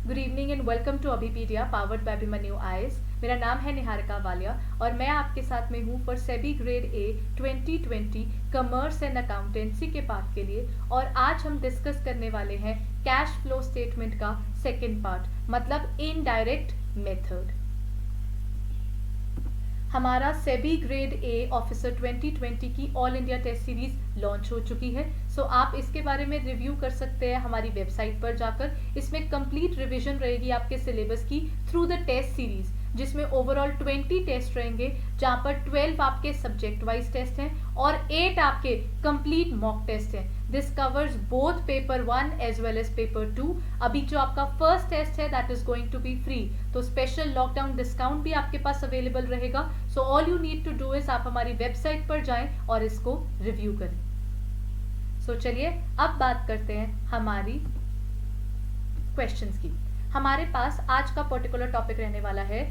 Good evening and welcome to Abhipedia powered by Abhimanyu IAS. मेरा नाम है निहारिका वालिया और मैं आपके साथ में हूँ for SEBI grade A 2020 commerce and accountancy के पार्ट के लिए। और आज हम डिस्कस करने वाले हैं कैश फ्लो स्टेटमेंट का सेकेंड पार्ट, मतलब इनडायरेक्ट मेथड। हमारा सेबी ग्रेड ए ऑफिसर 2020 की all India test series launch हो चुकी है। सो आप इसके बारे में रिव्यू कर सकते हैं हमारी वेबसाइट पर जाकर। इसमें कंप्लीट रिवीजन रहेगी आपके सिलेबस की थ्रू द टेस्ट सीरीज, जिसमें ओवरऑल 20 टेस्ट रहेंगे, जहां पर 12 आपके सब्जेक्ट वाइज टेस्ट हैं और 8 आपके कंप्लीट मॉक टेस्ट हैं। This covers both paper 1 as well as paper 2। अभी जो आपका फर्स्ट टेस्ट है that is going to be free, तो स्पेशल लॉकडाउन डिस्काउंट भी आपके पास अवेलेबल रहेगा। So all you need to do is आप हमारी वेबसाइट पर जाएं और इसको रिव्यू करें। सो चलिए अब बात करते हैं हमारी क्वेश्चंस की। हमारे पास आज का पर्टिकुलर टॉपिक रहने वाला है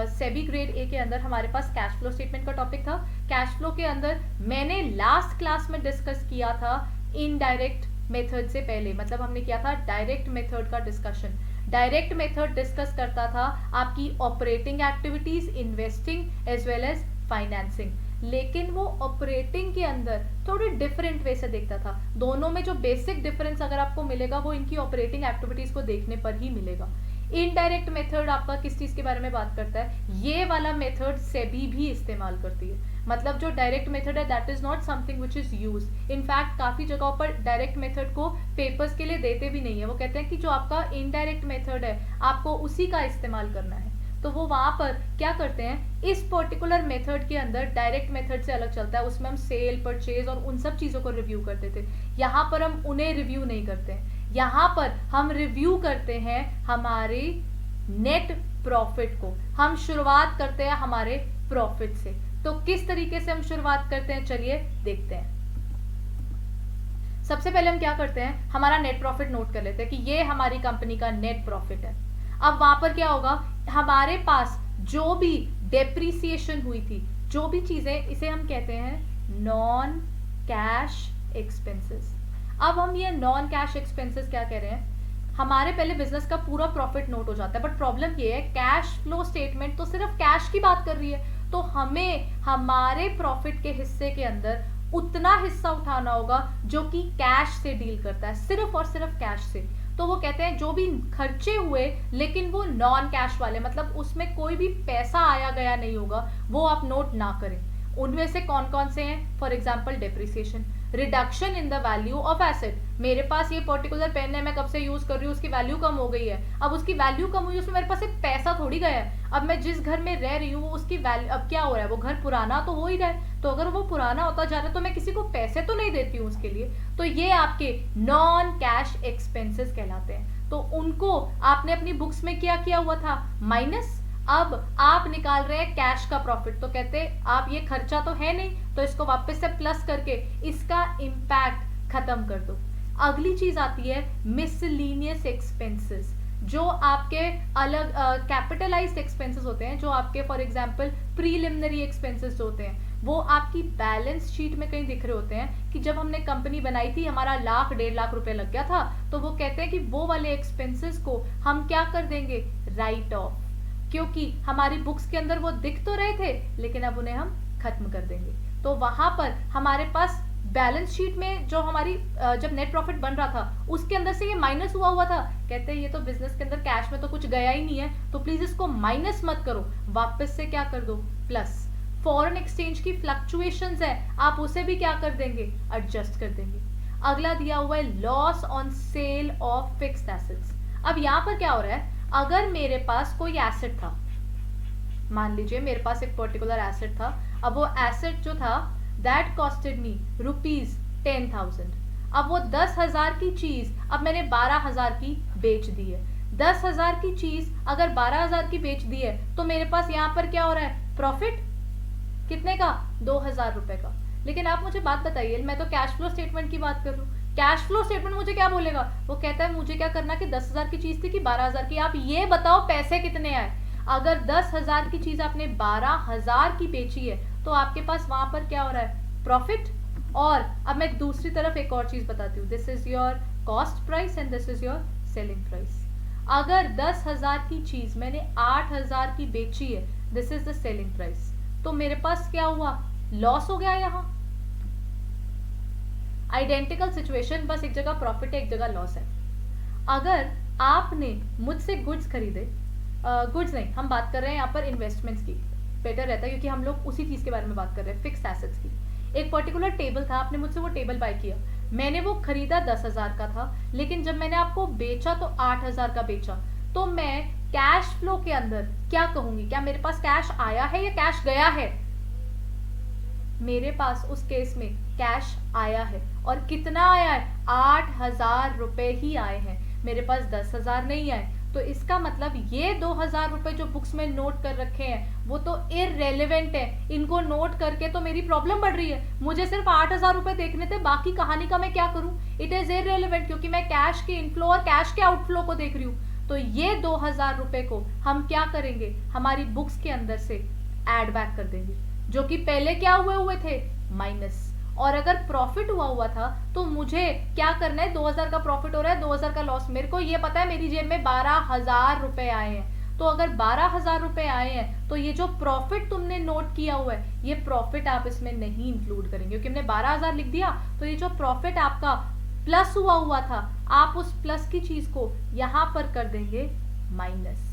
सेबी ग्रेड ए के अंदर हमारे पास कैश फ्लो स्टेटमेंट का टॉपिक था। कैश फ्लो के अंदर मैंने लास्ट क्लास में डिस्कस किया था इनडायरेक्ट मेथड से पहले, मतलब हमने किया था डायरेक्ट मेथड का डिस्कशन। डायरेक्ट मेथड डिस्कस करता था आपकी operating activities, investing as well as financing, लेकिन वो ऑपरेटिंग के अंदर थोड़े डिफरेंट वे से देखता था। दोनों में जो बेसिक डिफरेंस अगर आपको मिलेगा वो इनकी ऑपरेटिंग एक्टिविटीज को देखने पर ही मिलेगा। इनडायरेक्ट मेथड आपका किस चीज के बारे में बात करता है? ये वाला मेथड सेबी भी इस्तेमाल करती है। मतलब जो डायरेक्ट मेथड है that is not something which is use. In fact काफी जगहों पर डायरेक्ट मेथड को पेपर्स के लिए देते भी नहीं है। वो कहते हैं कि जो आपका इनडायरेक्ट मेथड है आपको उसी का इस्तेमाल करना है। तो वो वहां पर क्या करते हैं, इस पर्टिकुलर मेथड के अंदर डायरेक्ट मेथड से अलग चलता है। उसमें हम सेल, परचेज और उन सब चीजों को रिव्यू करते थे। यहाँ पर हम उन्हें रिव्यू नहीं करते हैं। यहाँ पर हम रिव्यू करते हैं हमारे नेट प्रॉफिट को। हम शुरुआत करते हैं हमारे प्रॉफिट से। तो किस तरीके से हम शुरुआत करते हैं, चलिए देखते हैं। सबसे पहले हम क्या करते हैं, हमारा नेट प्रॉफिट नोट कर लेते हैं कि ये हमारी कंपनी का नेट प्रॉफिट है। अब वहां पर क्या होगा, हमारे पास जो भी डेप्रीसिएशन हुई थी, जो भी चीजें, इसे हम कहते हैं नॉन कैश एक्सपेंसेस। अब हम ये नॉन कैश एक्सपेंसेस क्या कह रहे हैं, हमारे पहले बिजनेस का पूरा प्रॉफिट नोट हो जाता है। बट प्रॉब्लम ये है कैश फ्लो स्टेटमेंट तो सिर्फ कैश की बात कर रही है, तो हमें हमारे प्रॉफिट के हिस्से के अंदर उतना हिस्सा उठाना होगा जो कि कैश से डील करता है, सिर्फ और सिर्फ कैश से। तो वो कहते हैं जो भी खर्चे हुए लेकिन वो नॉन कैश वाले, मतलब उसमें कोई भी पैसा आया गया नहीं होगा, वो आप नोट ना करें। उनमें से कौन कौन से हैं? For example depreciation, reduction in the value of asset. मेरे पास ये पर्टिकुलर पेन है, मैं कब से यूज कर रही हूँ, उसकी वैल्यू कम हो गई है। अब उसकी वैल्यू कम हुई, उसमें मेरे पास एक पैसा थोड़ी गया है। अब मैं जिस घर में रह रही हूँ उसकी वैल्यू, अब क्या हो रहा है, वो घर पुराना तो हो ही रहा है। तो अगर वो पुराना होता जा रहा है तो मैं किसी को पैसे तो नहीं देती हूँ उसके लिए। तो ये आपके नॉन कैश एक्सपेंसेस कहलाते हैं। तो उनको आपने अपनी बुक्स में क्या किया हुआ था, माइनस। अब आप निकाल रहे हैं कैश का प्रॉफिट, तो कहते हैं आप ये खर्चा तो है नहीं, तो इसको वापस से प्लस करके इसका इंपैक्ट खत्म कर दो। अगली चीज आती है मिसलिनियस एक्सपेंसेस, जो आपके अलग कैपिटलाइज्ड एक्सपेंसेस होते हैं, जो आपके फॉर एग्जांपल प्रीलिमिनरी एक्सपेंसेस होते हैं, वो आपकी बैलेंस शीट में कहीं दिख रहे होते हैं कि जब हमने कंपनी बनाई थी हमारा 1,00,000 1,50,000 रुपए लग गया था, तो वो कहते हैं कि वो वाले एक्सपेंसेस को हम क्या कर देंगे, राइट ऑफ, क्योंकि हमारी बुक्स के अंदर वो दिख तो रहे थे लेकिन अब उन्हें हम खत्म कर देंगे। तो वहां पर हमारे पास बैलेंस शीट में जो हमारी जब नेट प्रॉफिट बन रहा था उसके अंदर से ये माइनस हुआ था। कहते हैं ये तो बिजनेस के अंदर कैश में तो कुछ गया ही नहीं है, तो प्लीज इसको माइनस मत करो, वापस से क्या कर दो, प्लस। फॉरेन एक्सचेंज की फ्लक्चुएशंस है, आप उसे भी क्या कर देंगे, एडजस्ट कर देंगे। अगला दिया हुआ है loss on sale of fixed assets. अब यहाँ पर क्या हो रहा है, अगर मेरे पास कोई एसेट था, मान लीजिए मेरे पास एक पर्टिकुलर एसेट था, अब वो एसेट जो था दैट कॉस्टेड मी ₹10,000। अब वो 10,000 की चीज अब मैंने 12,000 की बेच दी है। 10,000 की चीज अगर 12,000 की बेच दी है तो मेरे पास यहाँ पर क्या हो रहा है, प्रॉफिट कितने का, 2,000 रुपए का। लेकिन आप मुझे बात बताइए, मैं तो कैश फ्लो स्टेटमेंट की बात कर रही हूँ, कैश फ्लो स्टेटमेंट मुझे क्या बोलेगा, वो कहता है मुझे क्या करना कि 10,000 की चीज थी कि 12,000 की, आप ये बताओ पैसे कितने आए। अगर 10,000 की चीज आपने 12,000 की बेची है तो आपके पास वहां पर क्या हो रहा है, प्रॉफिट। और अब मैं दूसरी तरफ एक और चीज बताती हूँ, this is your cost price and this is your selling price. अगर 10,000 की चीज मैंने 8,000 की बेची है, this is the selling price, तो मेरे पास क्या हुआ, लॉस हो गया यहाँ। आइडेंटिकल सिचुएशन, बस एक जगह प्रॉफिट है एक जगह लॉस है। अगर आपने मुझसे गुड्स खरीदे, गुड्स नहीं, हम बात कर रहे हैं यहाँ पर इन्वेस्टमेंट्स की, बेटर रहता है क्योंकि हम लोग उसी चीज के बारे में बात कर रहे हैं, फिक्स्ड एसेट्स की। एक पर्टिकुलर टेबल था, आपने मुझसे वो टेबल बाय किया, मैंने वो खरीदा 10,000 का था, लेकिन जब मैंने आपको बेचा तो 8,000 का बेचा, तो मैं कैश फ्लो के अंदर क्या कहूंगी, क्या मेरे पास कैश आया है या कैश गया है? मेरे पास उस केस में कैश आया है, और कितना आया है, 8,000 रुपए ही आए हैं, मेरे पास 10,000 नहीं आए। तो इसका मतलब ये 2,000 रुपए जो बुक्स में नोट कर रखे हैं वो तो इररेलेवेंट है, इनको नोट करके तो मेरी प्रॉब्लम बढ़ रही है, मुझे सिर्फ 8,000 रुपए देखने थे, बाकी कहानी का मैं क्या करूं, इट इज इररेलेवेंट, क्योंकि मैं कैश के इनफ्लो और कैश के आउटफ्लो को देख रही हूं। तो ये 2,000 रुपए को हम क्या करेंगे, हमारी बुक्स के अंदर से एड बैक कर देंगे, जो कि पहले क्या हुए थे, माइनस। और अगर प्रॉफिट हुआ था तो मुझे क्या करना है, 2,000 का प्रॉफिट हो रहा है, 2,000 का लॉस, मेरे को ये पता है मेरी जेब में 12,000 रुपए आए हैं, तो अगर 12,000 रुपए आए हैं तो ये जो प्रॉफिट तुमने नोट किया हुआ है, ये प्रॉफिट आप इसमें नहीं इंक्लूड करेंगे, क्योंकि हमने 12,000 लिख दिया, तो ये जो प्रॉफिट आपका प्लस हुआ था, आप उस प्लस की चीज को यहां पर कर देंगे माइनस।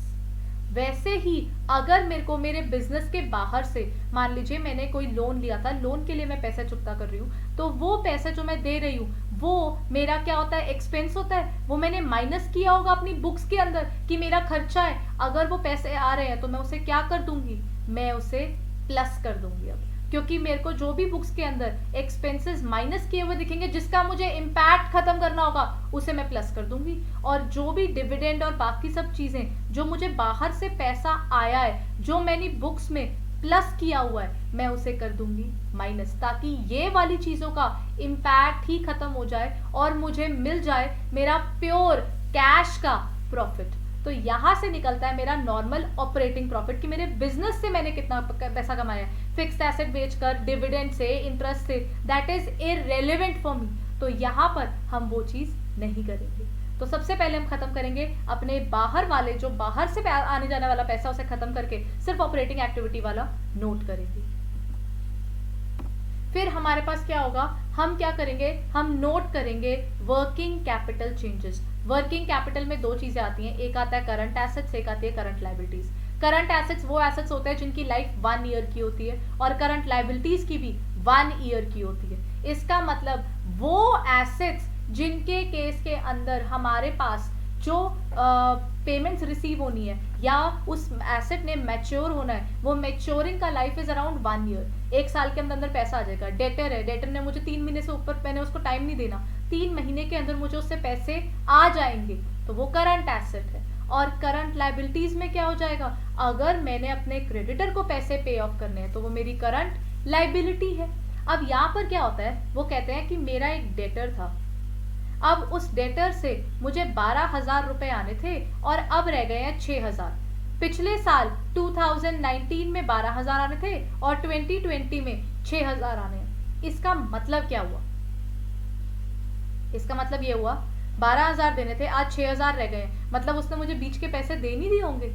वैसे ही अगर मेरे को मेरे बिजनेस के बाहर से, मान लीजिए मैंने कोई लोन लिया था, लोन के लिए मैं पैसा चुकता कर रही हूँ, तो वो पैसे जो मैं दे रही हूँ वो मेरा क्या होता है, एक्सपेंस होता है, वो मैंने माइनस किया होगा अपनी बुक्स के अंदर कि मेरा खर्चा है। अगर वो पैसे आ रहे हैं तो मैं उसे क्या कर दूंगी, मैं उसे प्लस कर दूंगी अब, क्योंकि मेरे को जो भी बुक्स के अंदर एक्सपेंसेस माइनस किए हुए दिखेंगे, जिसका मुझे इम्पैक्ट खत्म करना होगा, उसे मैं प्लस कर दूंगी। और जो भी डिविडेंड और बाकी सब चीजें जो मुझे बाहर से पैसा आया है, जो मैंने बुक्स में प्लस किया हुआ है, मैं उसे कर दूंगी माइनस, ताकि ये वाली चीजों का इम्पैक्ट ही खत्म हो जाए और मुझे मिल जाए मेरा प्योर कैश का प्रॉफिट। तो यहां से निकलता है मेरा नॉर्मल ऑपरेटिंग प्रॉफिट, कि मेरे बिजनेस से मैंने कितना पैसा कमाया है, फिक्स्ड एसेट बेचकर, डिविडेंड से, इंटरेस्ट से, that is irrelevant for me. तो यहाँ पर हम वो चीज नहीं करेंगे। तो सबसे पहले हम खत्म करेंगे अपने बाहर वाले, जो बाहर से आने जाने वाला पैसा, उसे खत्म करके सिर्फ ऑपरेटिंग एक्टिविटी वाला नोट करेंगे। फिर हमारे पास क्या होगा, हम क्या करेंगे, हम नोट करेंगे working capital changes. Working capital में दो चीजें आती हैं, एक आता है करंट एसेट्स, एक आती है करंट लाइबिलिटीज। करंट एसेट्स वो एसेट्स होते हैं जिनकी लाइफ 1 ईयर की होती है, और करंट लाइबिलिटीज की भी 1 ईयर की होती है। इसका मतलब वो एसेट्स जिनके केस के अंदर हमारे पास जो पेमेंट्स रिसीव होनी है या उस एसेट ने मैच्योर होना है, वो मैच्योरिंग का लाइफ इज अराउंड 1 ईयर, 1 साल के अंदर पैसा आ जाएगा। डेटर है, डेटर ने मुझे 3 महीने से ऊपर, मैंने उसको टाइम नहीं देना, 3 महीने के अंदर मुझे उससे पैसे आ जाएंगे, तो वो करंट एसेट है। और करंट लाइबिलिटीज में क्या हो जाएगा, अगर मैंने अपने क्रेडिटर को पैसे पे ऑफ करने हैं तो वो मेरी करंट लाइबिलिटी है। अब यहाँ पर क्या होता है, वो कहते हैं कि मेरा एक डेटर था, अब उस डेटर से मुझे 12,000 रुपए आने थे और अब रह गए हैं 6,000। पिछले साल 2019 में 12,000 आने थे और 2020 में 6,000 आने हैं। इसका मतलब क्या हुआ, इसका मतलब ये हुआ 12,000 देने थे, आज 6,000 रह गए, मतलब उसने मुझे बीच के पैसे दे नहीं दिए होंगे।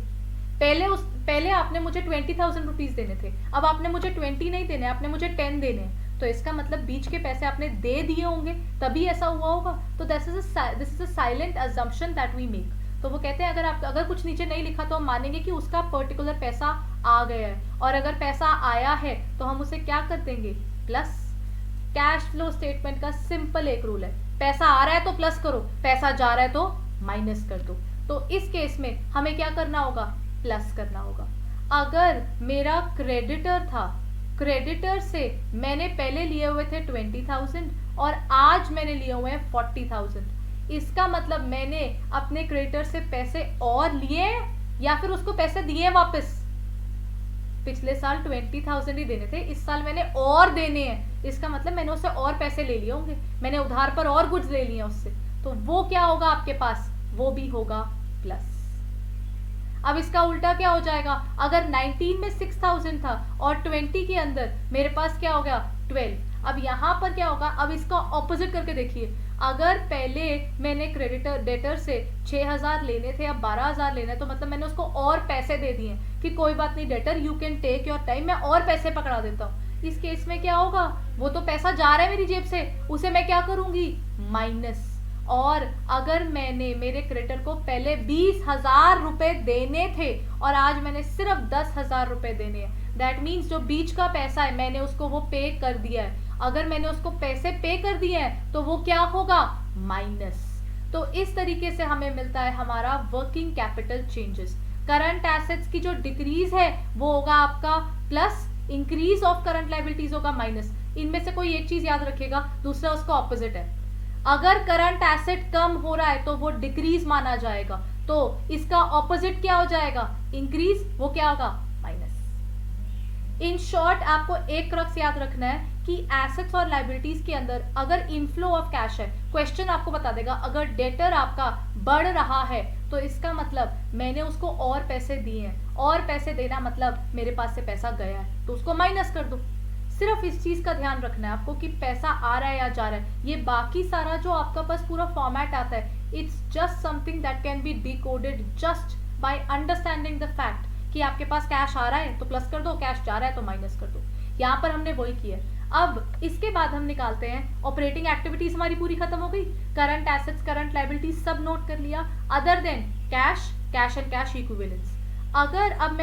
पहले आपने मुझे 20,000 रुपीज देने थे, अब आपने मुझे 20 नहीं देने, आपने मुझे 10 देने हैं, तो इसका मतलब बीच के पैसे आपने दे दिए होंगे, तभी ऐसा हुआ होगा। तो this is a silent assumption that we make. तो वो कहते हैं अगर कुछ नीचे नहीं लिखा तो हम मानेंगे कि उसका पर्टिकुलर पैसा आ गया है, और अगर पैसा आया है तो हम उसे क्या कर देंगे, प्लस। कैश फ्लो स्टेटमेंट का सिंपल एक रूल है, पैसा आ रहा है तो प्लस करो, पैसा जा रहा है तो माइनस कर दो। तो इस केस में हमें क्या करना होगा, प्लस करना होगा। अगर मेरा क्रेडिटर था, क्रेडिटर से मैंने पहले लिए हुए थे 20,000 और आज मैंने लिए हुए हैं 40,000, इसका मतलब मैंने अपने क्रेडिटर से पैसे और लिए या फिर उसको पैसे दिए वापस। पिछले साल 20,000 ही देने थे, इस साल मैंने और देने हैं, इसका मतलब मैंने उससे और पैसे ले लिए होंगे, मैंने उधार पर और गुड्स ले लिए उससे, तो वो क्या होगा आपके पास, वो भी होगा प्लस। अब इसका उल्टा क्या हो जाएगा, अगर 19 में 6,000 था और 20 के अंदर मेरे पास क्या हो गया 12, अब यहाँ पर क्या होगा, अब इसका ऑपोजिट करके देखिए, अगर पहले मैंने क्रेडिटर डेटर से 6,000 लेने थे, अब 12,000 लेने, तो मतलब मैंने उसको और पैसे दे दिए कि कोई बात नहीं debtor, you can take your time, मैं और पैसे पकड़ा देता हूँ। इस केस में क्या होगा, वो तो पैसा जा रहा है मेरी जेब से, उसे मैं क्या करूंगी, माइनस। और अगर मैंने मेरे क्रेडिटर को पहले 20,000 रुपए देने थे और आज मैंने सिर्फ 10,000 रुपए देने हैं, दैट मीन्स जो बीच का पैसा है मैंने उसको वो पे कर दिया है। अगर मैंने उसको पैसे पे कर दिए हैं तो वो क्या होगा, माइनस। तो इस तरीके से हमें मिलता है हमारा working capital changes. Current assets की जो डिक्रीज है वो होगा आपका plus, increase of current liabilities होगा माइनस। इनमें से कोई एक चीज याद रखेगा, दूसरा उसका ऑपोजिट है। अगर करंट एसेट कम हो रहा है तो वो डिक्रीज माना जाएगा, तो इसका ऑपोजिट क्या हो जाएगा, इंक्रीज, वो क्या होगा, माइनस। इन शॉर्ट आपको एक क्रक्स याद रखना है कि एसेट्स और लायबिलिटीज के अंदर अगर इनफ्लो ऑफ कैश है, क्वेश्चन आपको बता देगा अगर डेटर आपका बढ़ रहा है तो इसका मतलब मैंने उसको और पैसे दिए हैं, और पैसे देना मतलब मेरे पास से पैसा गया है, तो उसको माइनस कर दो। सिर्फ इस चीज का ध्यान रखना है आपको कि पैसा आ रहा है या जा रहा है। ये बाकी सारा जो आपका पास पूरा फॉर्मेट आता है, it's just something that can be decoded just by understanding the fact कि आपके पास कैश आ रहा है तो प्लस कर दो, कैश जा रहा है तो माइनस कर दो। यहाँ पर हमने वही किया। अब इसके बाद हम निकालते हैं ऑपरेटिंग एक्टिविटीज, हमारी पूरी खत्म हो गई, करंट एसेट्स करंट लायबिलिटीज सब नोट कर लिया, other than cash, cash and cash equivalence. अगर अब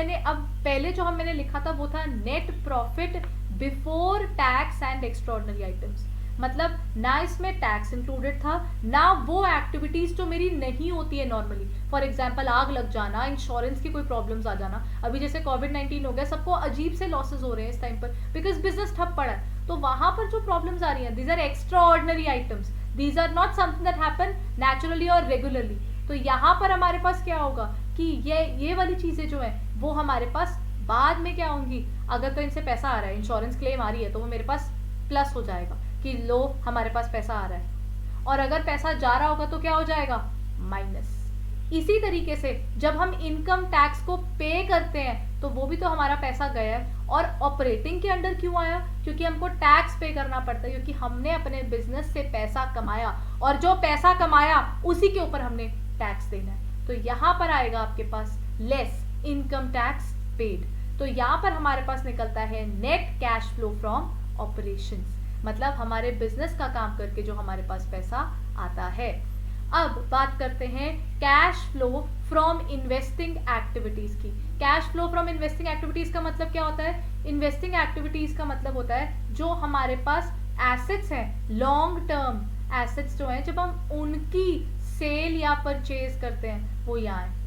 पहले जो मैंने लिखा था वो था net profit before tax and extraordinary items, मतलब ना इसमें टैक्स इंक्लूडेड था, ना वो एक्टिविटीज जो मेरी नहीं होती है नॉर्मली, फॉर एग्जांपल आग लग जाना, इंश्योरेंस की कोई प्रॉब्लम्स आ जाना। अभी जैसे कोविड-19 हो गया, सबको अजीब से लॉसेस हो रहे हैं इस टाइम पर बिकॉज बिजनेस ठप पड़ा है, तो वहां पर जो प्रॉब्लम्स आ रही हैं, these are extraordinary items, these are not something that happen naturally और रेगुलरली। तो यहाँ पर हमारे पास क्या होगा कि ये वाली चीजें जो है वो हमारे पास बाद में क्या होंगी, अगर तो इनसे पैसा आ रहा है, इंश्योरेंस क्लेम आ रही है, तो वो मेरे पास प्लस हो जाएगा कि लो हमारे पास पैसा आ रहा है, और अगर पैसा जा रहा होगा तो क्या हो जाएगा, माइनस। इसी तरीके से जब हम इनकम टैक्स को पे करते हैं तो वो भी तो हमारा पैसा गया है, और ऑपरेटिंग के अंडर क्यों आया, क्योंकि हमको टैक्स पे करना पड़ता है, क्योंकि हमने अपने बिजनेस से पैसा कमाया और जो पैसा कमाया उसी के ऊपर हमने टैक्स देना है। तो यहाँ पर आएगा आपके पास लेस इनकम टैक्स पेड। तो यहाँ पर हमारे पास निकलता है net cash flow from operations, मतलब हमारे बिजनेस का काम करके जो हमारे पास पैसा आता है। अब बात करते हैं cash flow from investing activities की। Cash flow from investing activities का मतलब क्या होता है, इन्वेस्टिंग एक्टिविटीज का मतलब होता है जो हमारे पास एसेट्स हैं, लॉन्ग टर्म एसेट्स जो हैं, जब हम उनकी सेल या परचेज करते हैं वो यहाँ है।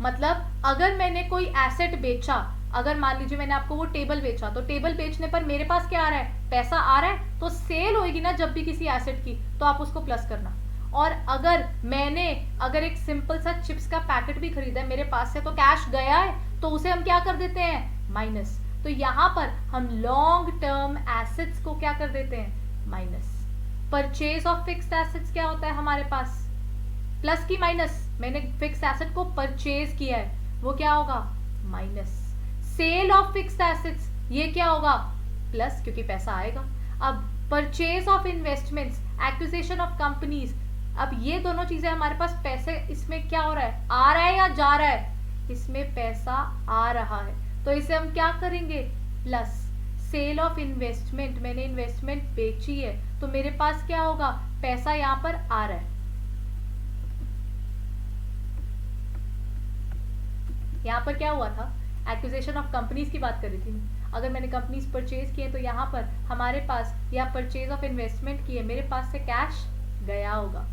मतलब अगर मैंने कोई एसेट बेचा, अगर मान लीजिए मैंने आपको वो टेबल बेचा, तो टेबल बेचने पर मेरे पास क्या आ रहा है, पैसा आ रहा है, तो सेल होगी ना जब भी किसी एसेट की, तो आप उसको प्लस करना। और अगर एक सिंपल सा चिप्स का पैकेट भी खरीदा है मेरे पास से, तो कैश गया है, तो उसे हम क्या कर देते हैं, माइनस। तो यहाँ पर हम लॉन्ग टर्म एसेट्स को क्या कर देते हैं, minus. Purchase of fixed assets क्या होता है हमारे पास, प्लस की माइनस, मैंने फिक्स्ड एसेट को परचेज किया है, वो क्या होगा, minus. Sale of fixed assets, ये क्या होगा, प्लस, क्योंकि पैसा आएगा। अब purchase of investments, acquisition of companies, अब ये दोनों चीजें हमारे पास पैसे, इसमें क्या हो रहा है, आ रहा है या जा रहा है, इसमें पैसा आ रहा है, तो इसे हम क्या करेंगे, प्लस। सेल ऑफ इन्वेस्टमेंट, मैंने इन्वेस्टमेंट बेची है, तो मेरे पास क्या होगा, पैसा यहाँ पर आ रहा है। यहाँ पर क्या हुआ था, एक्विजिशन ऑफ कंपनीज की बात कर रही थी, अगर मैंने कंपनीज परचेज किए तो यहाँ पर हमारे पास या परचेज ऑफ इन्वेस्टमेंट किए, मेरे पास से कैश गया होगा।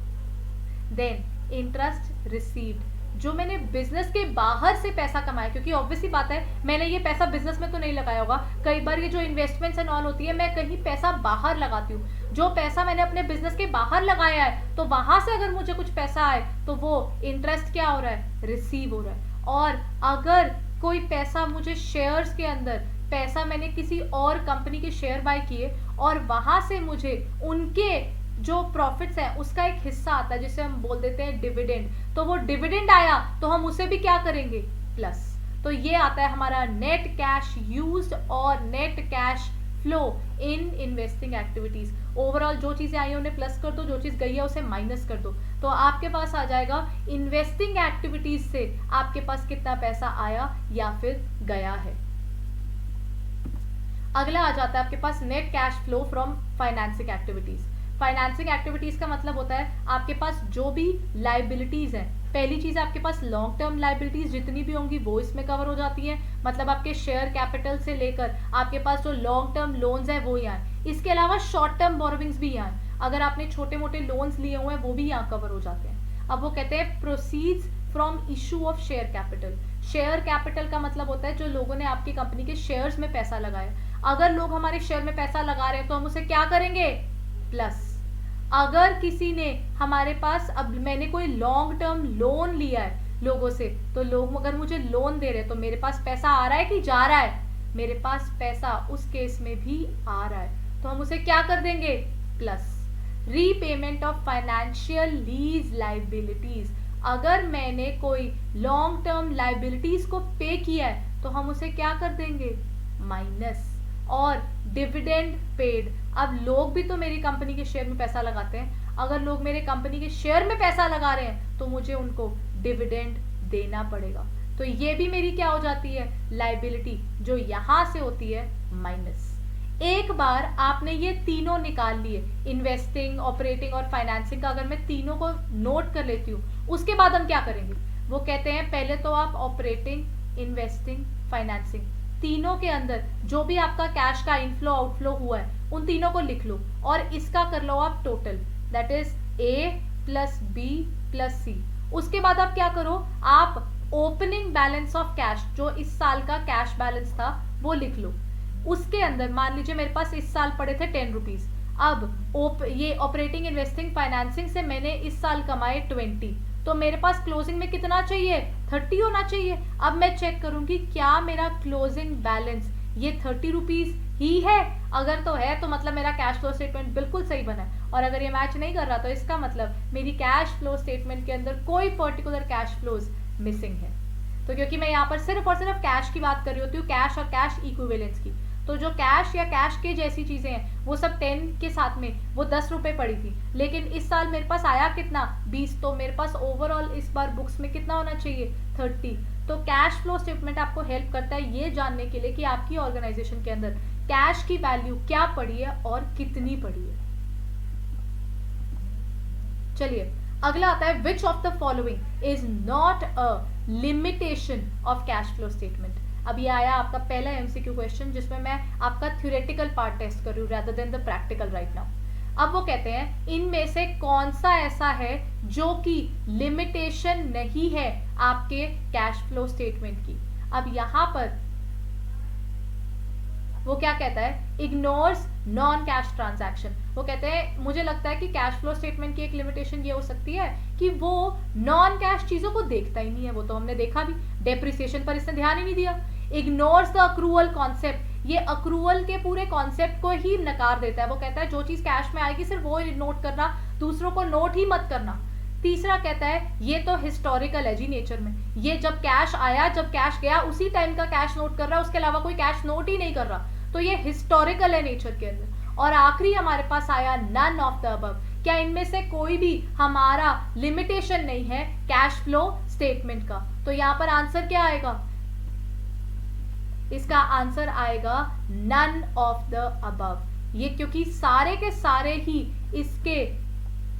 देन इंटरेस्ट रिसीव्ड, जो मैंने बिजनेस के बाहर से पैसा कमाया, क्योंकि ऑब्वियसली बात है मैंने ये पैसा बिजनेस में तो नहीं लगाया होगा, कई बार ये जो इन्वेस्टमेंट्स एंड ऑल होती है मैं कहीं पैसा बाहर लगाती हूँ, जो पैसा मैंने अपने बिजनेस के बाहर लगाया है तो वहां से अगर मुझे कुछ पैसा आए तो वो इंटरेस्ट क्या हो रहा है, रिसीव हो रहा है। और अगर कोई पैसा मुझे शेयर्स के अंदर, पैसा मैंने किसी और कंपनी के शेयर बाय किए और वहां से मुझे उनके जो प्रॉफिट्स हैं उसका एक हिस्सा आता है जिसे हम बोल देते हैं डिविडेंड, तो वो डिविडेंड आया तो हम उसे भी क्या करेंगे, प्लस। तो ये आता है हमारा नेट कैश यूज्ड और net cash flow in investing activities. Overall जो चीजें आई हैं उन्हें प्लस कर दो, जो चीज गई है उसे माइनस कर दो, तो आपके पास आ जाएगा इन्वेस्टिंग एक्टिविटीज से आपके पास कितना पैसा आया या फिर गया है। अगला आ जाता है आपके पास net cash flow from financing activities. Financing activities का मतलब होता है आपके पास जो भी लाइबिलिटीज हैं, पहली चीज आपके पास लॉन्ग टर्म लाइबिलिटीज जितनी भी होंगी वो इसमें कवर हो जाती है, मतलब आपके शेयर कैपिटल से लेकर आपके पास जो लॉन्ग टर्म लोन्स है वो यहाँ है। इसके अलावा शॉर्ट टर्म बोरोविंग्स भी यहाँ है, अगर आपने छोटे मोटे लोन्स लिए हुए हैं वो भी यहाँ कवर हो जाते हैं। अब वो कहते हैं proceeds from issue of share capital. Share capital का मतलब होता है जो लोगों ने आपकी कंपनी के शेयर्स में पैसा लगाया। अगर लोग हमारे शेयर में पैसा लगा रहे हैं तो हम उसे क्या करेंगे, प्लस। अगर किसी ने हमारे पास, अब मैंने कोई लॉन्ग टर्म लोन लिया है लोगों से, तो लोग अगर मुझे लोन दे रहे हैं तो मेरे पास पैसा आ रहा है कि जा रहा है, मेरे पास पैसा उस केस में भी आ रहा है, तो हम उसे क्या कर देंगे, plus. Repayment of financial lease liabilities, अगर मैंने कोई लॉन्ग टर्म लाइबिलिटीज को पे किया है तो हम उसे क्या कर देंगे, माइनस। और डिविडेंड पेड, अब लोग भी तो मेरी कंपनी के शेयर में पैसा लगाते हैं, अगर लोग मेरे कंपनी के शेयर में पैसा लगा रहे हैं तो मुझे उनको डिविडेंड देना पड़ेगा, तो ये भी मेरी क्या हो जाती है, लाइबिलिटी, जो यहां से होती है माइनस। एक बार आपने ये तीनों निकाल लिए, इन्वेस्टिंग, ऑपरेटिंग और फाइनेंसिंग का, अगर मैं तीनों को नोट कर लेती हूँ, उसके बाद हम क्या करेंगे, वो कहते हैं पहले तो आप ऑपरेटिंग, इन्वेस्टिंग, फाइनेंसिंग, तीनों के अंदर जो भी आपका कैश का इनफ्लो आउटफ्लो हुआ है उन तीनों को लिख लो और इसका कर लो आप total, that is A plus B plus C. उसके बाद आप क्या करो, आप ओपनिंग बैलेंस ऑफ कैश, जो इस साल का कैश बैलेंस था वो लिख लो। उसके अंदर मान लीजिए मेरे पास इस साल पड़े थे 10 रुपीज, अब ये ऑपरेटिंग, इन्वेस्टिंग, फाइनेंसिंग से मैंने इस साल कमाए 20, तो मेरे पास क्लोजिंग में कितना चाहिए, 30 होना चाहिए। अब मैं चेक करूंगी क्या मेरा क्लोजिंग बैलेंस ये 30 रुपीज ही है, अगर तो है तो मतलब मेरा कैश फ्लो स्टेटमेंट बिल्कुल सही बना है, और अगर ये मैच नहीं कर रहा तो इसका मतलब मेरी कैश फ्लो स्टेटमेंट के अंदर कोई पर्टिकुलर कैश फ्लोज मिसिंग है। तो क्योंकि मैं यहाँ पर सिर्फ और सिर्फ कैश की बात कर रही होती हूँ, कैश और कैश इक्विवेलेंस की, तो जो कैश या कैश के जैसी चीजें हैं वो सब 10 के साथ में वो 10 रुपए पड़ी थी, लेकिन इस साल मेरे पास आया कितना, 20, तो मेरे पास ओवरऑल इस बार बुक्स में कितना होना चाहिए, 30। तो कैश फ्लो स्टेटमेंट आपको हेल्प करता है ये जानने के लिए कि आपकी ऑर्गेनाइजेशन के अंदर कैश की वैल्यू क्या पड़ी है और कितनी पड़ी है। चलिए अगला आता है, which of the following is not a limitation of cash flow statement. अब ये आया आपका पहला एमसीक्यू क्वेश्चन जिसमें मैं आपका थ्योरेटिकल पार्ट टेस्ट कर रही हूँ rather than the practical right now। अब वो कहते हैं इनमें से कौन सा ऐसा है जो कि लिमिटेशन नहीं है आपके कैश फ्लो स्टेटमेंट की। अब यहां पर वो क्या कहता है, इग्नोर्स नॉन कैश ट्रांजैक्शन। वो कहते हैं मुझे लगता है कि कैश फ्लो स्टेटमेंट की एक लिमिटेशन ये हो सकती है कि वो नॉन कैश चीजों को देखता ही नहीं है, वो तो हमने देखा भी, डेप्रिसिएशन पर इसने ध्यान ही नहीं दिया। इग्नोर्स द अक्रूवल कॉन्सेप्ट, ये अक्रूवल के पूरे कॉन्सेप्ट को ही नकार देता है। वो कहता है जो चीज कैश में आएगी सिर्फ वो नोट करना, दूसरों को नोट ही मत करना। तीसरा कहता है ये तो हिस्टोरिकल है जी नेचर में, ये जब कैश आया जब कैश गया उसी टाइम का कैश नोट कर रहा है, उसके अलावा कोई कैश नोट ही नहीं कर रहा, तो ये हिस्टोरिकल है नेचर के अंदर। और आखिरी हमारे पास आया नन ऑफ द अबव, क्या इनमें से कोई भी हमारा लिमिटेशन नहीं है कैश फ्लो स्टेटमेंट का। तो यहां पर आंसर क्या आएगा, इसका आंसर आएगा नन ऑफ द अबव। ये क्योंकि सारे के सारे ही इसके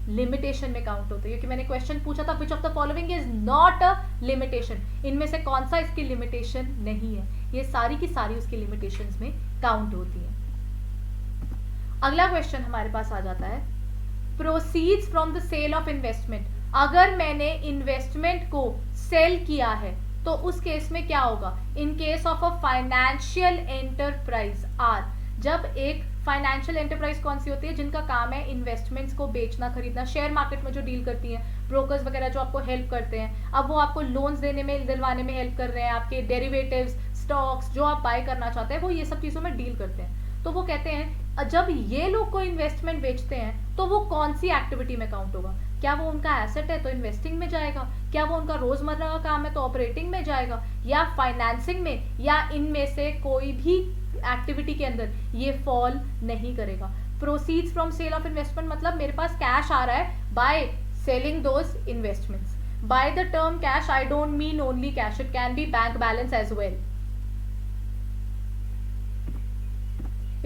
लिमिटेशन में काउंट होते हैं, क्योंकि मैंने क्वेश्चन पूछा था which of the following is not a limitation, इनमें से कौन सा इसकी लिमिटेशन नहीं है, ये सारी की सारी उसकी लिमिटेशंस में काउंट होती है। अगला क्वेश्चन हमारे पास आ जाता है, proceeds from the sale of investment. अगर मैंने इन्वेस्टमेंट को सेल किया है तो उस केस में क्या होगा, in case of a financial enterprise are. जब एक फाइनेंशियल एंटरप्राइज कौन सी होती है, जिनका काम है इन्वेस्टमेंट्स को बेचना खरीदना, शेयर मार्केट में जो डील करती हैं, ब्रोकर्स वगैरह जो आपको हेल्प करते हैं, अब वो आपको लोन्स देने में दिलवाने में हेल्प कर रहे हैं, आपके डेरिवेटिव्स, स्टॉक्स जो आप बाय करना चाहते हैं वो ये सब चीजों में डील करते हैं। तो वो कहते हैं जब ये लोग कोई इन्वेस्टमेंट बेचते हैं तो वो कौन सी एक्टिविटी में काउंट होगा, क्या वो उनका एसेट है तो इन्वेस्टिंग में जाएगा, क्या वो उनका रोजमर्रा का काम है तो ऑपरेटिंग में जाएगा, या फाइनेंसिंग में, या इनमें से कोई भी एक्टिविटी के अंदर ये फॉल नहीं करेगा। Proceeds from sale of investment मतलब मेरे पास कैश आ रहा है by selling those investments. By the term cash I don't mean only cash, it can be bank balance as well.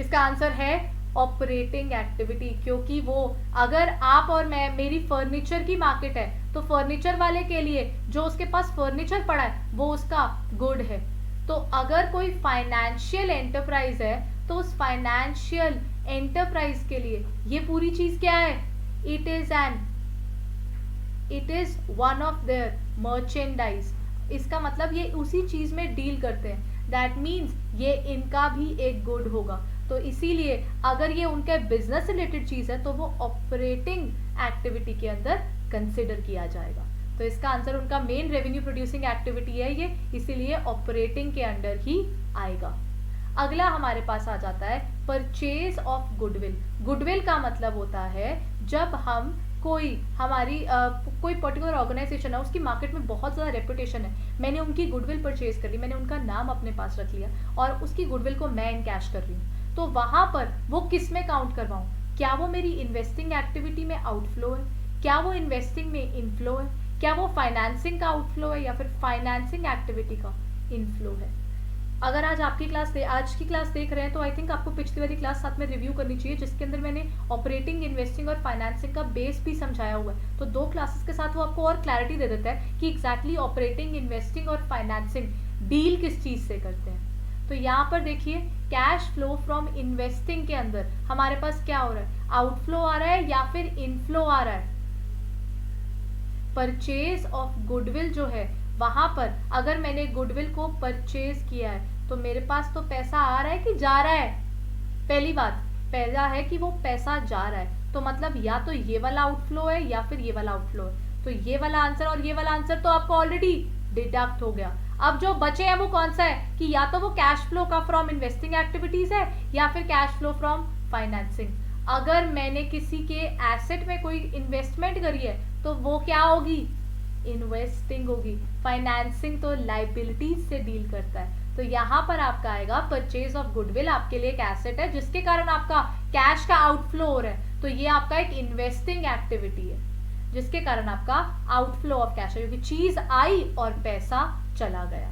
इसका आंसर है ऑपरेटिंग एक्टिविटी, क्योंकि वो अगर आप और मैं, मेरी फर्नीचर की मार्केट है तो फर्नीचर वाले के लिए जो उसके पास फर्नीचर पड़ा है वो उसका गुड है. तो अगर कोई फाइनेंशियल एंटरप्राइज है तो उस फाइनेंशियल एंटरप्राइज के लिए ये पूरी चीज क्या है, it is one of their merchandise. इसका मतलब ये उसी चीज में डील करते हैं. दैट मीन्स ये इनका भी एक गुड होगा. तो इसीलिए अगर ये उनके बिजनेस रिलेटेड चीज है तो वो ऑपरेटिंग एक्टिविटी के अंदर कंसिडर किया जाएगा. तो इसका आंसर उनका मेन रेवेन्यू प्रोड्यूसिंग एक्टिविटी है ये, इसीलिए ऑपरेटिंग के अंडर ही आएगा. अगला हमारे पास आ जाता है परचेज ऑफ गुडविल. गुडविल का मतलब होता है जब हम कोई हमारी कोई पर्टिकुलर ऑर्गेनाइजेशन है, उसकी मार्केट में बहुत ज़्यादा रेपुटेशन है, मैंने उनकी गुडविल परचेज कर ली, मैंने उनका नाम अपने पास रख लिया और उसकी गुडविल को मैं इन कैश कर रही हूँ. तो वहां पर वो किस में काउंट करवाऊं? क्या वो मेरी इन्वेस्टिंग एक्टिविटी में आउटफ्लो है, क्या वो इन्वेस्टिंग में इनफ्लो है, क्या वो फाइनेंसिंग का आउटफ्लो है या फिर फाइनेंसिंग एक्टिविटी का इनफ्लो है? अगर आज की क्लास देख रहे हैं तो आई थिंक आपको पिछली वाली क्लास साथ में रिव्यू करनी चाहिए जिसके अंदर मैंने ऑपरेटिंग, इन्वेस्टिंग और फाइनेंसिंग का बेस भी समझाया हुआ है. तो 2 क्लासेस के साथ वो आपको और क्लैरिटी दे देता है कि एग्जैक्टली ऑपरेटिंग, इन्वेस्टिंग और फाइनेंसिंग डील किस चीज से करते हैं. तो यहाँ पर देखिए कैश फ्लो फ्रॉम इन्वेस्टिंग के अंदर हमारे पास क्या हो रहा है, आउटफ्लो आ रहा है या फिर इनफ्लो आ रहा है. परचेज ऑफ गुडविल जो है वहां पर अगर मैंने गुडविल को परचेज किया है तो मेरे पास तो पैसा आ रहा है कि जा रहा है. पहली बात पहला है कि वो पैसा जा रहा है, तो मतलब या तो ये वाला आउटफ्लो है या फिर ये वाला आउटफ्लो है. तो ये वाला आंसर और ये वाला आंसर तो आपको ऑलरेडी डिडक्ट हो गया. अब जो बचे हैं वो कौन सा है कि या तो वो कैश फ्लो का फ्रॉम इन्वेस्टिंग एक्टिविटीज है या फिर कैश फ्लो फ्रॉम फाइनेंसिंग. अगर मैंने किसी के एसेट में कोई इन्वेस्टमेंट करी है तो वो क्या होगी, इन्वेस्टिंग होगी. फाइनेंसिंग तो लाइबिलिटीज से डील करता है. तो यहाँ पर आपका आएगा परचेज ऑफ गुडविल आपके लिए एक एसेट है जिसके कारण आपका कैश का आउटफ्लो हो रहा है, तो ये आपका एक इन्वेस्टिंग एक्टिविटी है जिसके कारण आपका आउटफ्लो ऑफ कैश है, क्योंकि चीज आई और पैसा चला गया.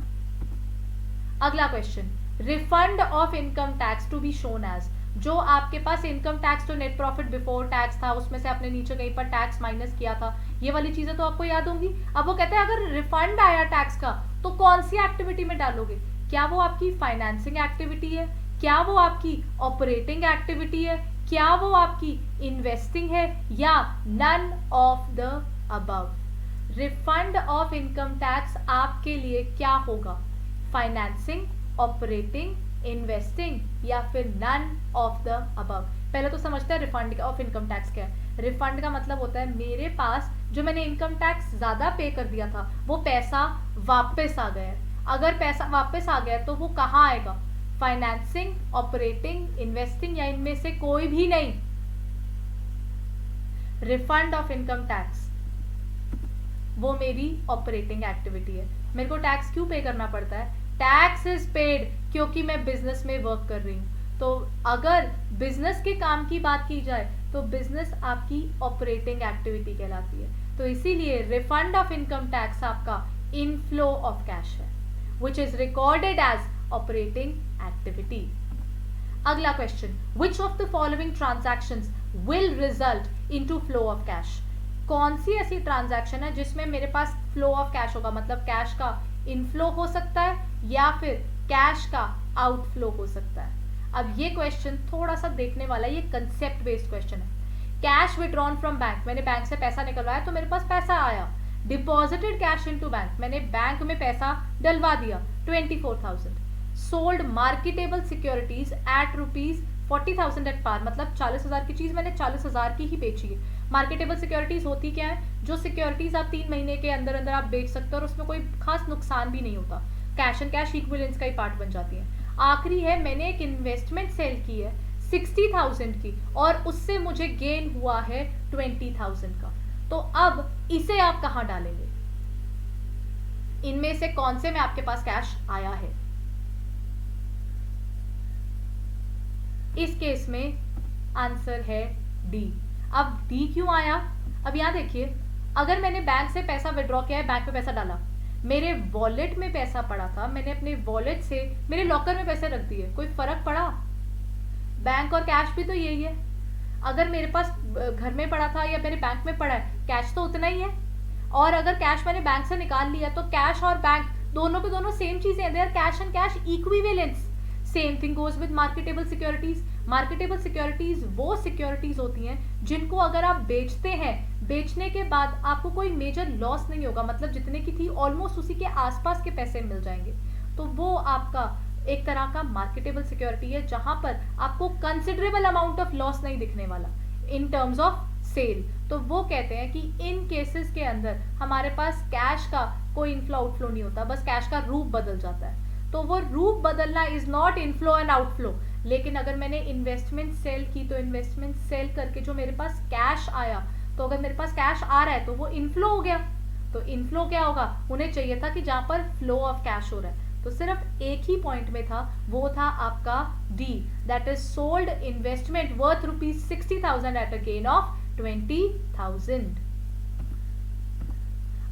अगला question, refund of income tax to be shown as. जो आपके पास इनकम टैक्स, जो नेट प्रॉफिट बिफोर टैक्स था उसमें से आपने नीचे कहीं पर टैक्स माइनस किया था, ये वाली चीजें तो आपको याद होंगी. अब वो कहते हैं अगर रिफंड आया टैक्स का तो कौन सी एक्टिविटी में डालोगे? क्या वो आपकी फाइनेंसिंग एक्टिविटी है, क्या वो आपकी ऑपरेटिंग एक्टिविटी है, क्या वो आपकी इन्वेस्टिंग है या none of the above? Refund of income tax आपके लिए क्या होगा, फाइनेंसिंग, ऑपरेटिंग, इन्वेस्टिंग या फिर नन ऑफ द अबव? पहले तो समझते हैं रिफंड ऑफ इनकम टैक्स क्या है. रिफंड का मतलब होता है मेरे पास जो मैंने इनकम टैक्स ज्यादा पे कर दिया था वो पैसा वापस आ गया है. अगर पैसा वापस आ गया तो वो कहाँ आएगा, फाइनेंसिंग, ऑपरेटिंग, इन्वेस्टिंग या इनमें से कोई भी नहीं. रिफंड ऑफ इनकम टैक्स वो मेरी ऑपरेटिंग एक्टिविटी है. मेरे को टैक्स क्यों पे करना पड़ता है? टैक्स इज पेड क्योंकि मैं बिजनेस में वर्क कर रही हूँ. तो अगर बिजनेस के काम की बात की जाए तो बिजनेस आपकी ऑपरेटिंग एक्टिविटी कहलाती है. तो इसीलिए रिफंड ऑफ इनकम टैक्स आपका इनफ्लो ऑफ कैश है which is recorded as operating activity. अगला question, which of the following transactions will result into flow of cash? कौन सी ऐसी ट्रांजैक्शन है जिसमें मेरे पास फ्लो ऑफ कैश होगा, मतलब कैश का इनफ्लो हो सकता है या फिर कैश का आउटफ्लो हो सकता है. अब ये क्वेश्चन थोड़ा सा देखने वाला है, ये कंसेप्ट बेस्ड क्वेश्चन है. कैश विड्रॉन फ्रॉम बैंक, मैंने बैंक से पैसा निकलवाया तो मेरे पास पैसा आया. डिपॉजिटेड कैश इनटू बैंक, मैंने बैंक में पैसा डलवा दिया 24,000. Sold marketable securities at ₹40,000 at par, मतलब 40,000 की चीज मैंने 40,000 की ही बेची है. मार्केटेबल सिक्योरिटीज होती क्या है, जो सिक्योरिटीज आप 3 महीने के अंदर अंदर आप बेच सकते हो और उसमें कोई खास नुकसान भी नहीं होता, कैश एंड कैश इक्विवेलेंस का ही पार्ट बन जाती है. आखिरी है, मैंने एक इन्वेस्टमेंट सेल की है 60,000 की और उससे मुझे गेन हुआ है 20,000 का. तो अब इसे आप कहां डालेंगे, इनमें से कौन से में आपके पास कैश आया है? इस केस में आंसर है डी। अब डी क्यों आया? अब यहाँ देखिए, अगर मैंने बैंक से पैसा विड्रॉ किया है, बैंक में पैसा डाला, मेरे वॉलेट में पैसा पड़ा था, मैंने अपने वॉलेट से मेरे लॉकर में पैसे रख दिए, कोई फर्क पड़ा? बैंक और कैश भी तो यही है। अगर मेरे पास घर में पड़ा था या मेरे बैंक में पड़ा है, कैश तो उतना ही है। और अगर कैश मैंने बैंक से निकाल लिया तो कैश और बैंक दोनों के दोनों सेम चीजें हैं, they are cash and cash equivalence. Same thing goes with marketable securities. Marketable securities वो सिक्योरिटीज होती हैं जिनको अगर आप बेचते हैं, बेचने के बाद आपको कोई मेजर लॉस नहीं होगा, मतलब जितने की थी ऑलमोस्ट उसी के आसपास के पैसे मिल जाएंगे, तो वो आपका एक तरह का मार्केटेबल सिक्योरिटी है, जहां पर आपको कंसिडरेबल अमाउंट ऑफ लॉस नहीं दिखने वाला इन टर्म्स ऑफ सेल। तो वो कहते हैं कि इन केसेस के अंदर हमारे पास कैश का कोई इनफ्लो आउटफ्लो नहीं होता, बस कैश का रूप बदल जाता है। तो वो रूप बदलना is not inflow and outflow. लेकिन अगर मैंने इन्वेस्टमेंट सेल की तो इन्वेस्टमेंट सेल करके जो मेरे पास कैश आया, तो अगर मेरे पास कैश आ रहा है तो वो इनफ्लो हो गया। तो इनफ्लो क्या होगा? उन्हें चाहिए था कि जहां पर फ्लो ऑफ कैश हो रहा है, तो सिर्फ एक ही पॉइंट में था, वो था आपका D, that is sold investment worth ₹60,000 at a gain of 20,000।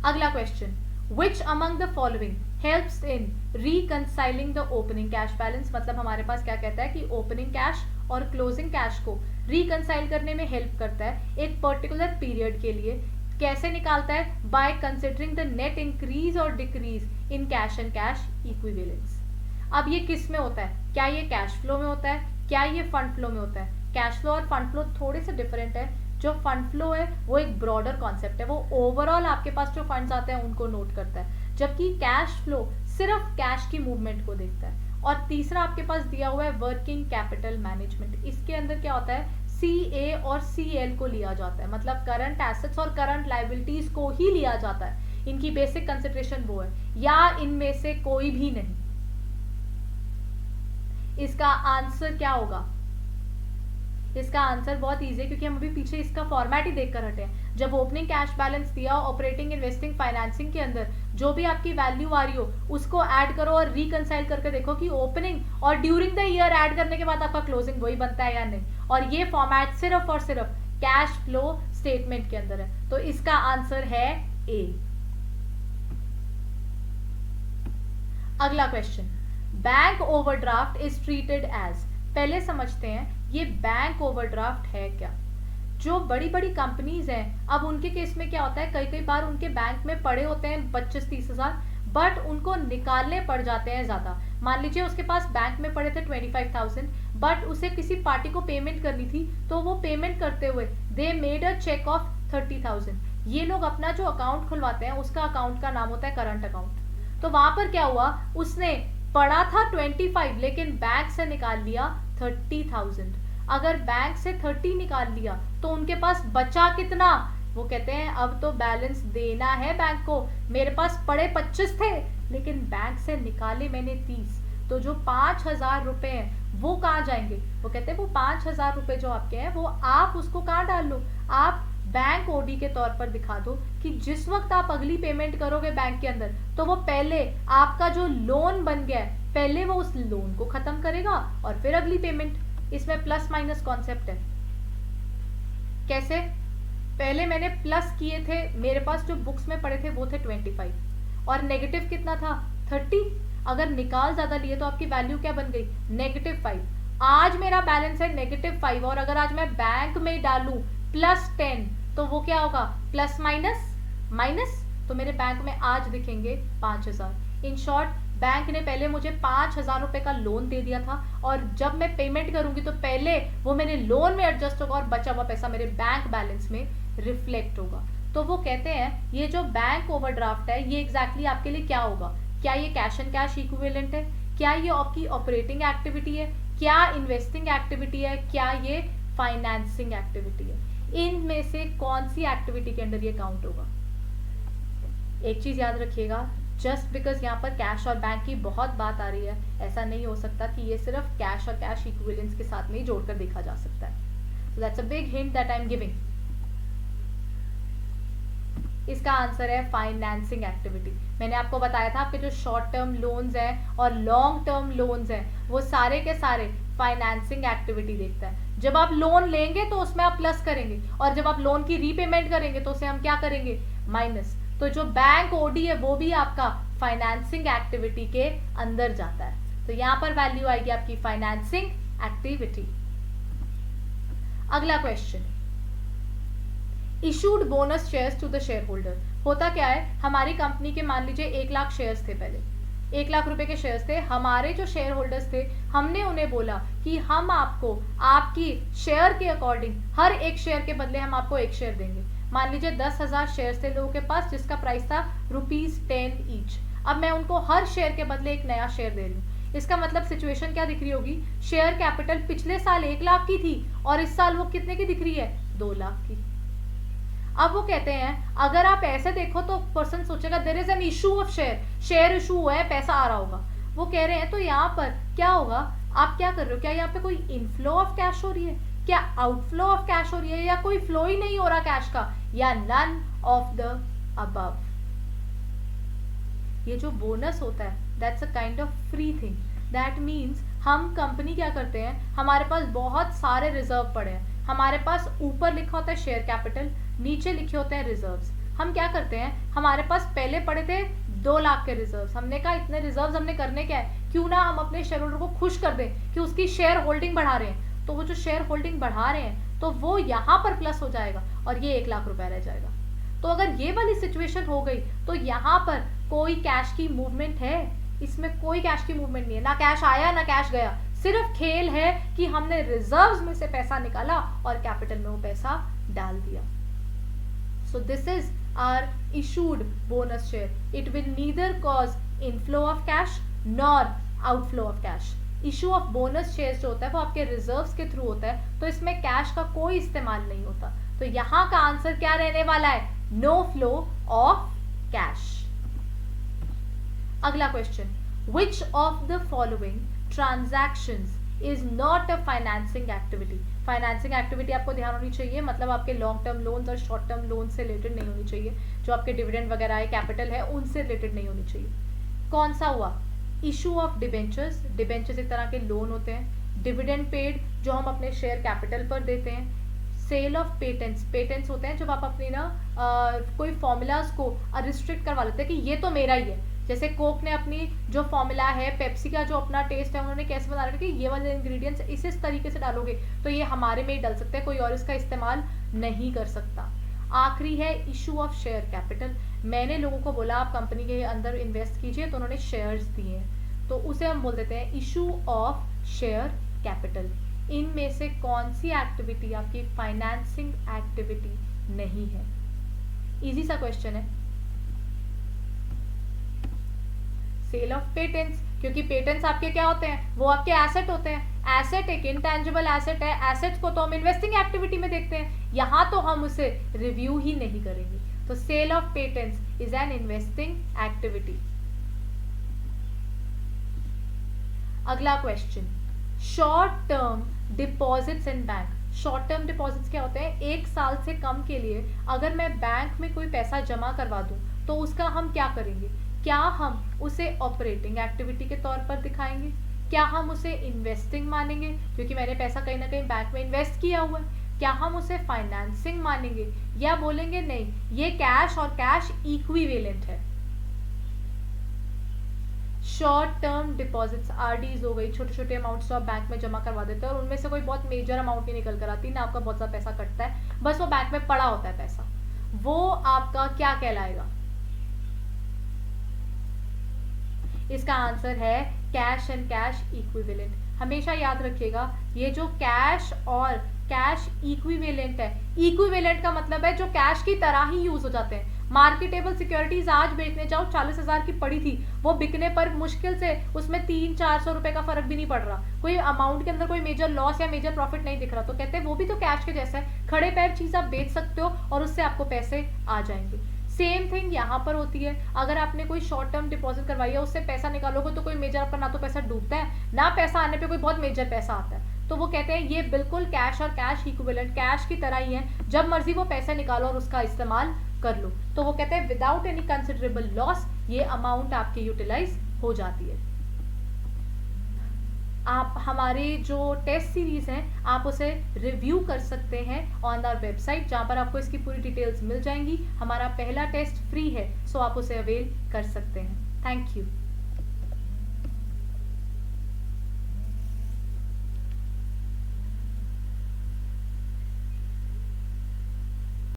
अगला question, which among the following helps in reconciling the opening cash balance. मतलब हमारे पास क्या कहता है कि ओपनिंग कैश और क्लोजिंग कैश को रिकंसाइल करने में हेल्प करता है एक पर्टिकुलर पीरियड के लिए। कैसे निकालता है? By considering the net increase और decrease in cash and cash equivalence. अब ये किस में होता है? क्या ये कैश फ्लो में होता है? क्या ये फंड फ्लो में होता है? कैश फ्लो और फंड फ्लो थोड़े से डिफरेंट है। जो फंड फ्लो है वो एक ब्रॉडर कॉन्सेप्ट है, वो ओवरऑल आपके पास जो फंड्स आते हैं उनको नोट करता है, जबकि कैश फ्लो सिर्फ कैश की मूवमेंट को देखता है। और तीसरा आपके पास दिया हुआ है वर्किंग कैपिटल मैनेजमेंट। इसके अंदर क्या होता है? CA और CL को लिया जाता है, मतलब करंट एसेट्स और करंट लायबिलिटीज को ही लिया जाता है। इनकी बेसिक कंसिडरेशन वो है, या इनमें से कोई भी नहीं। इसका आंसर क्या होगा? इसका आंसर बहुत इजी है, क्योंकि हम अभी पीछे इसका फॉर्मेट ही देखकर हटे हैं। जब ओपनिंग कैश बैलेंस दिया, ऑपरेटिंग, इन्वेस्टिंग, फाइनेंसिंग के अंदर जो भी आपकी वैल्यू आ रही हो उसको ऐड करो और रिकंसाइल करके देखो कि ओपनिंग और ड्यूरिंग द ईयर ऐड करने के बाद आपका क्लोजिंग वही बनता है या नहीं। और ये फॉर्मेट सिर्फ और सिर्फ कैश फ्लो स्टेटमेंट के अंदर है, तो इसका आंसर है ए। अगला question, bank overdraft is treated as. पहले समझते हैं ये बैंक ओवरड्राफ्ट है क्या। जो बड़ी बड़ी कंपनीज हैं, अब उनके केस में क्या होता है, कई कई बार उनके बैंक में पड़े होते हैं 25-30 हजार, बट उनको निकालने पड़ जाते हैं ज्यादा। मान लीजिए उसके पास बैंक में पड़े थे 25,000, बट उसे किसी पार्टी को पेमेंट करनी थी, तो वो पेमेंट करते हुए they made a cheque of 30,000। ये लोग अपना जो अकाउंट खुलवाते हैं उसका अकाउंट का नाम होता है करंट अकाउंट। तो वहां पर क्या हुआ, उसने पड़ा था 25 लेकिन बैंक से निकाल लिया 30,000। अगर बैंक से 30 निकाल लिया तो उनके पास बचा कितना? वो कहते हैं अब तो बैलेंस देना है बैंक को, मेरे पास पड़े 25 थे लेकिन बैंक से निकाले मैंने 30, तो जो 5,000 रुपए हैं वो कहाँ जाएंगे? वो कहते हैं वो 5,000 रुपए जो आपके हैं वो आप उसको कहाँ डाल लो, आप बैंक ओडी के तौर पर दिखा दो कि जिस वक्त आप अगली पेमेंट करोगे बैंक के अंदर, तो वो पहले आपका जो लोन बन गया है पहले वो उस लोन को खत्म करेगा और फिर अगली पेमेंट। इसमें प्लस माइनस कॉन्सेप्ट है। कैसे? पहले मैंने प्लस किए थे, मेरे पास जो बुक्स में पड़े थे वो थे 25 और नेगेटिव कितना था 30। अगर निकाल ज्यादा लिए तो आपकी वैल्यू क्या बन गई? -5। आज मेरा बैलेंस है -5 और अगर आज मैं बैंक में डालूं +10 तो वो क्या होगा? प्लस माइनस माइनस, तो मेरे बैंक में आज दिखेंगे 5,000। इन शॉर्ट बैंक ने पहले मुझे 5,000 रुपए का लोन दे दिया था और जब मैं पेमेंट करूंगी तो पहले वो मेरे लोन में एडजस्ट होगा और बचा हुआ पैसा मेरे बैंक बैलेंस में रिफ्लेक्ट होगा। तो वो कहते हैं ये जो बैंक ओवरड्राफ्ट है ये एग्जैक्टली आपके लिए क्या होगा? क्या ये कैश एंड कैश इक्विवेलेंट है? क्या ये आपकी ऑपरेटिंग एक्टिविटी है? क्या इन्वेस्टिंग एक्टिविटी है? क्या ये फाइनेंसिंग एक्टिविटी है? इनमें से कौन सी एक्टिविटी के अंदर ये काउंट होगा? एक चीज याद रखिएगा, जस्ट बिकॉज यहाँ पर कैश और बैंक की बहुत बात आ रही है, ऐसा नहीं हो सकता कि ये सिर्फ कैश और कैश इक्विवेलेंस के साथ में ही जोड़कर देखा जा सकता है। So that's a big hint that I am giving. इसका आंसर है फाइनेंसिंग एक्टिविटी। मैंने आपको बताया था आपके जो शॉर्ट टर्म लोन्स हैं और लॉन्ग टर्म लोन्स हैं वो सारे के सारे फाइनेंसिंग एक्टिविटी देखता है। जब आप लोन लेंगे तो उसमें आप प्लस करेंगे, और जब आप लोन की रीपेमेंट करेंगे तो उसे हम क्या करेंगे, माइनस। तो जो बैंक ओडी है वो भी आपका फाइनेंसिंग एक्टिविटी के अंदर जाता है। तो यहां पर वैल्यू आएगी आपकी फाइनेंसिंग एक्टिविटी। अगला question, issued bonus shares to the shareholder. होता क्या है, हमारी कंपनी के मान लीजिए 1 लाख शेयर्स थे, पहले 1 लाख रुपए के शेयर्स थे। हमारे जो शेयर होल्डर्स थे, हमने उन्हें बोला कि हम आपको आपकी शेयर के अकॉर्डिंग हर एक शेयर के बदले हम आपको एक शेयर देंगे। मान लीजिए 10,000 शेयर्स थे लोगों के पास, जिसका प्राइस था ₹10 ईच। अब मैं उनको हर शेयर के बदले एक नया शेयर दे रही हूँ। इसका मतलब सिचुएशन क्या दिख रही होगी, शेयर कैपिटल पिछले साल 1 लाख की थी और इस साल वो कितने की दिख रही है, 2 लाख की। अब वो कहते हैं, अगर आप ऐसे देखो तो पर्सन सोचेगा there is an issue of share, share issue हुआ है, पैसा आ रहा होगा। वो कह रहे हैं तो यहाँ पर क्या होगा, आप क्या कर रहे हो, क्या यहाँ पे कोई इनफ्लो ऑफ कैश हो रही है, क्या आउटफ्लो ऑफ कैश हो रही है, या कोई फ्लो ही नहीं हो रहा कैश का, या नन ऑफ द अबव। ये जो बोनस होता है that's a kind of free thing. That means हम कंपनी क्या करते हैं, हमारे पास बहुत सारे रिजर्व पड़े हैं। हमारे पास ऊपर लिखा होता है शेयर कैपिटल, नीचे लिखे होते हैं रिजर्व्स। हम क्या करते हैं, हमारे पास पहले पड़े थे 2 लाख के रिजर्व्स। हमने कहा इतने रिजर्व्स हमने करने क्या है, क्यों ना हम अपने शेयर होल्डर को खुश कर दें कि उसकी शेयर होल्डिंग बढ़ा रहे हैं। तो वो जो शेयर होल्डिंग बढ़ा रहे हैं तो वो यहाँ पर प्लस हो जाएगा और ये 1 लाख रुपए रह जाएगा। तो अगर ये वाली सिचुएशन हो गई तो यहाँ पर कोई कैश की मूवमेंट है, इसमें कोई कैश की मूवमेंट नहीं है, ना कैश आया ना कैश गया। सिर्फ खेल है कि हमने रिजर्व्स में से पैसा निकाला और कैपिटल में वो पैसा डाल दिया। So this is our issued bonus share. It will neither cause inflow of cash nor outflow of cash. Issue of bonus shares जो होता है वो आपके रिजर्व्स के थ्रू होता है, तो इसमें कैश का कोई इस्तेमाल नहीं होता। तो यहाँ का आंसर क्या रहने वाला है, नो फ्लो ऑफ कैश। अगला question, which of the following transactions is not a financing activity? Financing activity आपको ध्यान होनी चाहिए, मतलब आपके लॉन्ग टर्म लोन्स और शॉर्ट टर्म लोन से रिलेटेड नहीं होनी चाहिए। जो आपके डिविडेंड वगैरह है, कैपिटल है, उनसे रिलेटेड नहीं होनी चाहिए। कौन सा हुआ, इशू ऑफ डिबेंचर्स। डिबेंचर्स एक तरह के लोन होते हैं। डिविडेंड पेड जो हम अपने शेयर कैपिटल पर देते हैं। Cell of patents. पेटेंट्स होते हैं जब आप अपनी कोई फॉर्मूलाज को रिस्ट्रिक्ट करवा लेते हैं कि ये तो मेरा ही है। जैसे कोक ने अपनी जो फॉर्मूला है, पेप्सी का जो अपना टेस्ट है, उन्होंने कैसे बता रखा कि ये वाले इंग्रेडिएंट्स इस तरीके से डालोगे तो ये हमारे में ही डल सकते हैं, कोई और इसका इस्तेमाल नहीं कर सकता। आखिरी है इशू ऑफ शेयर कैपिटल। मैंने लोगों को बोला आप कंपनी के अंदर इन्वेस्ट कीजिए, तो उन्होंने शेयर्स दिए, तो उसे हम बोल देते हैं इशू ऑफ शेयर कैपिटल। इनमें से कौन सी एक्टिविटी आपकी फाइनेंसिंग एक्टिविटी नहीं है? इजी सा क्वेश्चन है। सेल ऑफ पेटेंट्स, क्योंकि पेटेंट्स आपके क्या होते हैं, वो आपके एसेट होते हैं। एसेट एक इंटेंजिबल एसेट है, एसेट्स को तो हम इन्वेस्टिंग एक्टिविटी में देखते हैं, यहाँ तो हम उसे रिव्यू ही नहीं करेंगे। तो sale of patents is an investing activity. अगला question, short term deposits in bank. Short term deposits क्या होते हैं, 1 साल से कम के लिए अगर मैं बैंक में कोई पैसा जमा करवा दूं तो उसका हम क्या करेंगे, क्या हम उसे ऑपरेटिंग एक्टिविटी के तौर पर दिखाएंगे, क्या हम उसे इन्वेस्टिंग मानेंगे क्योंकि मैंने पैसा कहीं ना कहीं बैंक में इन्वेस्ट किया हुआ है, क्या हम उसे फाइनेंसिंग मानेंगे, या बोलेंगे नहीं ये कैश और कैश इक्विवेलेंट है। शॉर्ट टर्म डिपॉजिट्स आरडीज हो गई, छोटे छोटे अमाउंट्स तो आप बैंक में जमा करवा देते हैं और उनमें से कोई बहुत मेजर अमाउंट नहीं निकल कर आती ना, आपका बहुत सा पैसा कटता है, बस वो बैंक में पड़ा होता है पैसा, वो आपका क्या कहलाएगा? इसका आंसर है कैश एंड कैश इक्विवेलेंट। हमेशा याद रखिएगा ये जो कैश और कैश इक्विवेलेंट है, इक्विवेलेंट का मतलब है जो कैश की तरह ही यूज हो जाते हैं। मार्केटेबल सिक्योरिटीज आज बेचने जाओ 40,000 की पड़ी थी, वो बिकने पर मुश्किल से उसमें 300-400 रुपए का फर्क भी नहीं पड़ रहा, कोई अमाउंट के अंदर कोई मेजर लॉस या मेजर प्रॉफिट नहीं दिख रहा, तो कहते हैं वो भी तो कैश के जैसा है, खड़े पैर चीज आप बेच सकते हो और उससे आपको पैसे आ जाएंगे। सेम थिंग यहाँ पर होती है, अगर आपने कोई शॉर्ट टर्म डिपॉजिट करवाई है उससे पैसा निकालोगे तो कोई मेजर आपका ना तो पैसा डूबता है ना पैसा आने पे कोई बहुत मेजर पैसा आता है, तो वो कहते हैं ये बिल्कुल कैश और कैश इक्विवेलेंट कैश की तरह ही है, जब मर्जी वो पैसे निकालो और उसका इस्तेमाल कर लो, तो वो कहते हैं विदाउट एनी कंसिडरेबल लॉस ये अमाउंट आपकी यूटिलाइज हो जाती है। आप हमारे जो टेस्ट सीरीज़ हैं आप उसे रिव्यू कर सकते हैं ऑन आवर वेबसाइट, जहाँ पर आपको इसकी पूरी डिटेल्स मिल जाएंगी। हमारा पहला टेस्ट फ्री है, सो आप उसे अवेल कर सकते हैं। Thank you.